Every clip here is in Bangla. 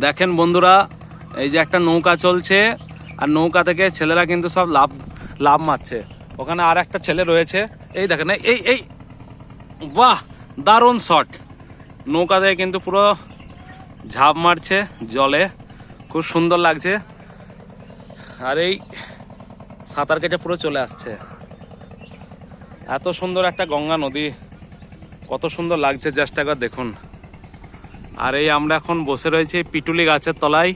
দেখেন বন্ধুরা, এই যে একটা নৌকা চলছে আর নৌকা থেকে ছেলেরা কিন্তু সব লাভ মারছে। ওখানে আর একটা ছেলে রয়েছে, এই দেখেন, এই এই বাহ, দারুণ শট। নৌকা থেকে কিন্তু পুরো ঝাঁপ মারছে জলে, খুব সুন্দর লাগছে। আর এই সাঁতার কেটে পুরো চলে আসছে। এত সুন্দর একটা গঙ্গা নদী, কত সুন্দর লাগছে, জাস্ট একবার দেখুন। আর এই আমরা এখন বসে রয়েছি পিটুলি গাছের তলায়,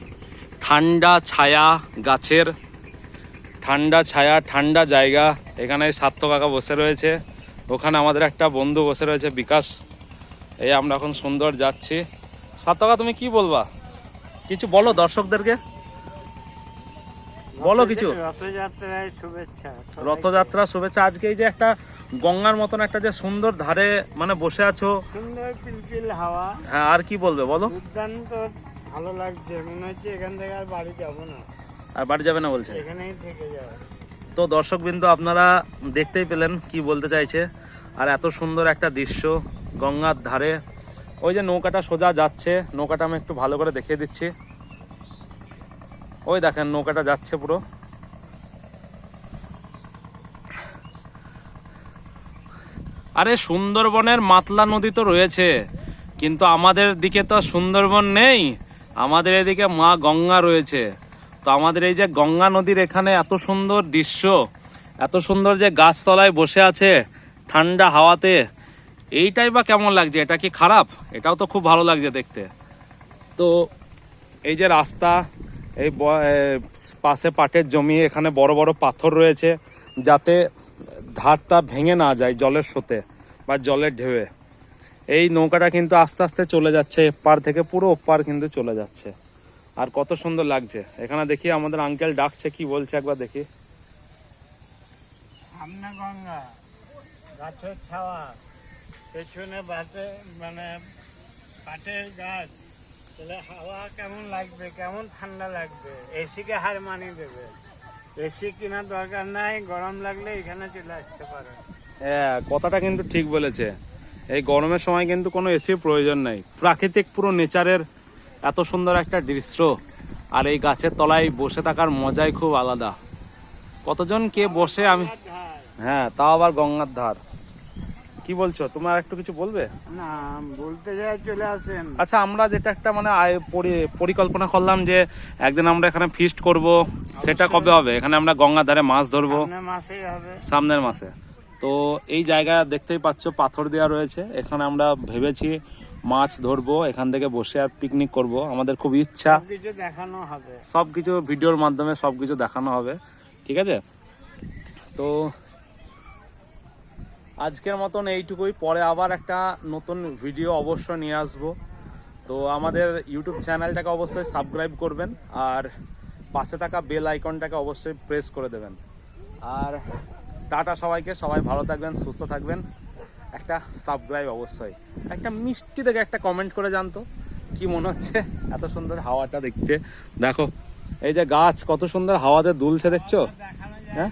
ঠান্ডা ছায়া গাছের, ঠান্ডা ছায়া, ঠান্ডা জায়গা। এখানে সার্থক কাকা বসে রয়েছে, ওখানে আমাদের একটা বন্ধু বসে রয়েছে বিকাশ। এই আমরা এখন সুন্দর যাচ্ছি। সার্থক কাকা, তুমি কি বলবা? কিছু বলো দর্শকদেরকে, বলো কিছু। রথযাত্রায় শুভেচ্ছা। রথযাত্রা শুভেচ্ছা। আজকে এই যে একটা গঙ্গার মতন একটা যে সুন্দর ধারে মানে বসে আছো, সুন্দর পিলপিল হাওয়া। হ্যাঁ, আর কি বলবে বলো? দুর্দান্ত ভালো লাগছে, মনে হচ্ছে এখান থেকে আর বাড়ি যাবো না। আর বাড়ি যাবে না বলছে? এখানেই থেকে যাবে। তো দর্শকবৃন্দ, আপনারা দেখতেই পেলেন কি বলতে চাইছে। আর এত সুন্দর একটা দৃশ্য গঙ্গার ধারে। ওই যে নৌকাটা সোজা যাচ্ছে, নৌকাটা আমি একটু ভালো করে দেখিয়ে দিচ্ছি। ওই দেখেন নৌকাটা যাচ্ছে পুরো। আরে সুন্দরবনের মাতলা নদী তো রয়েছে, কিন্তু আমাদের দিকে তো সুন্দরবন নেই, আমাদের এদিকে মা গঙ্গা রয়েছে। তো আমাদের এই যে গঙ্গা নদীর এখানে এত সুন্দর দৃশ্য, এত সুন্দর যে গাছতলায় বসে আছে ঠান্ডা হাওয়াতে, এইটাই বা কেমন লাগছে? এটা কি খারাপ? এটাও তো খুব ভালো লাগছে দেখতে। তো এই যে রাস্তা, এই পাশে পাটের জমি, এখানে বড় বড় পাথর রয়েছে যাতে ধারটা ভেঙে না যায় জলের স্রোতে বা জলের ঢেউয়ে। এই নৌকাটা কিন্তু আস্তে আস্তে চলে যাচ্ছে, এপার থেকে পুরো ওপার কিন্তু চলে যাচ্ছে। আর কত সুন্দর লাগছে। এখানে দেখি আমাদের আঙ্কেল ডাকছে, কি বলছে একবার দেখি। সামনে গঙ্গা, গাছের ছাওয়া, পেছনে বাটে মানে পাটের গাছ, তাহলে হাওয়া কেমন লাগবে, কেমন ঠান্ডা লাগবে। এসিকে হার মানিয়ে দেবে। এসি কেনার দরকার নাই, গরম লাগলে এখানে চলে আসতে পারে। হ্যাঁ, কথাটা কিন্তু ঠিক বলেছে। এই গরমের সময় কিন্তু কোনো এসির প্রয়োজন নেই। প্রাকৃতিক পুরো নেচারের এত সুন্দর একটা দৃশ্য, আর এই গাছের তলায় বসে থাকার মজাই খুব আলাদা। কতজন কে বসে, আমি হ্যাঁ, তাও আবার গঙ্গার ধার। কি বলছো, তোমার একটু কিছু বলবে? না, বলতে যাই চলে আসেন। আচ্ছা, আমরা যেটা একটা মানে পরিকল্পনা করলাম যে একদিন আমরা এখানে ফিস্ট করব, সেটা কবে হবে? এখানে আমরা গঙ্গার ধারে মাছ ধরবো সামনের মাসেই হবে। সামনের মাসে। তো এই জায়গা দেখতেই পাচ্ছ, পাথর দেওয়া রয়েছে। এখানে আমরা ভেবেছি মাছ ধরবো, এখান থেকে বসে আর পিকনিক করব। আমাদের খুব ইচ্ছা, সবকিছু দেখানো হবে, সবকিছু ভিডিওর মাধ্যমে সবকিছু দেখানো হবে, ঠিক আছে? তো আজকের মতন এইটুকুই। পরে আবার একটা নতুন ভিডিও অবশ্যই নিয়ে আসবো। তো আমাদের ইউটিউব চ্যানেলটাকে অবশ্যই সাবস্ক্রাইব করবেন, আর পাশে থাকা বেল আইকনটাকে অবশ্যই প্রেস করে দেবেন। আর টাটা সবাইকে, সবাই ভালো থাকবেন, সুস্থ থাকবেন। একটা সাবস্ক্রাইব অবশ্যই, একটা মিষ্টি থেকে একটা কমেন্ট করে জানতো কি মনে হচ্ছে এত সুন্দর হাওয়াটা দেখতে। দেখো এই যে গাছ কত সুন্দর হাওয়াতে দুলছে, দেখছো? হ্যাঁ,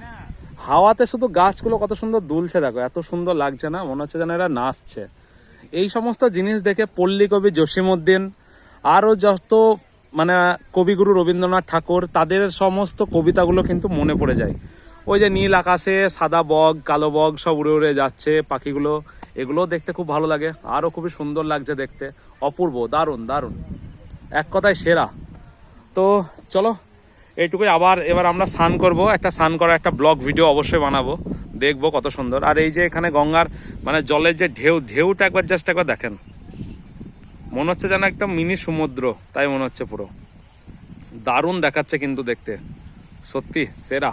হাওয়াতে শুধু গাছগুলো কত সুন্দর দুলছে, দেখো এত সুন্দর লাগছে না? মনে হচ্ছে যেন এরা নাচছে। এই সমস্ত জিনিস দেখে পল্লী কবি জসীমউদ্দিন, আরও যত মানে কবিগুরু রবীন্দ্রনাথ ঠাকুর, তাদের সমস্ত কবিতাগুলো কিন্তু মনে পড়ে যায়। ওই যে নীল আকাশে সাদা বগ, কালো বগ সব উড়ে উড়ে যাচ্ছে, পাখিগুলো, এগুলো দেখতে খুব ভালো লাগে। আরও খুবই সুন্দর লাগছে দেখতে, অপূর্ব, দারুণ দারুণ, এক কথায় সেরা। তো চলো এইটুকুই। এবার আমরা স্নান করব, একটা স্নান করা একটা ব্লগ ভিডিও অবশ্যই বানাবো, দেখবো কত সুন্দর। আর এই যে এখানে গঙ্গার মানে জলের যে ঢেউটা একবার জাস্ট একবার দেখেন, মনে হচ্ছে যেন একটা মিনি সমুদ্র, তাই মনে হচ্ছে। পুরো দারুণ দেখাচ্ছে কিন্তু দেখতে, সত্যি সেরা।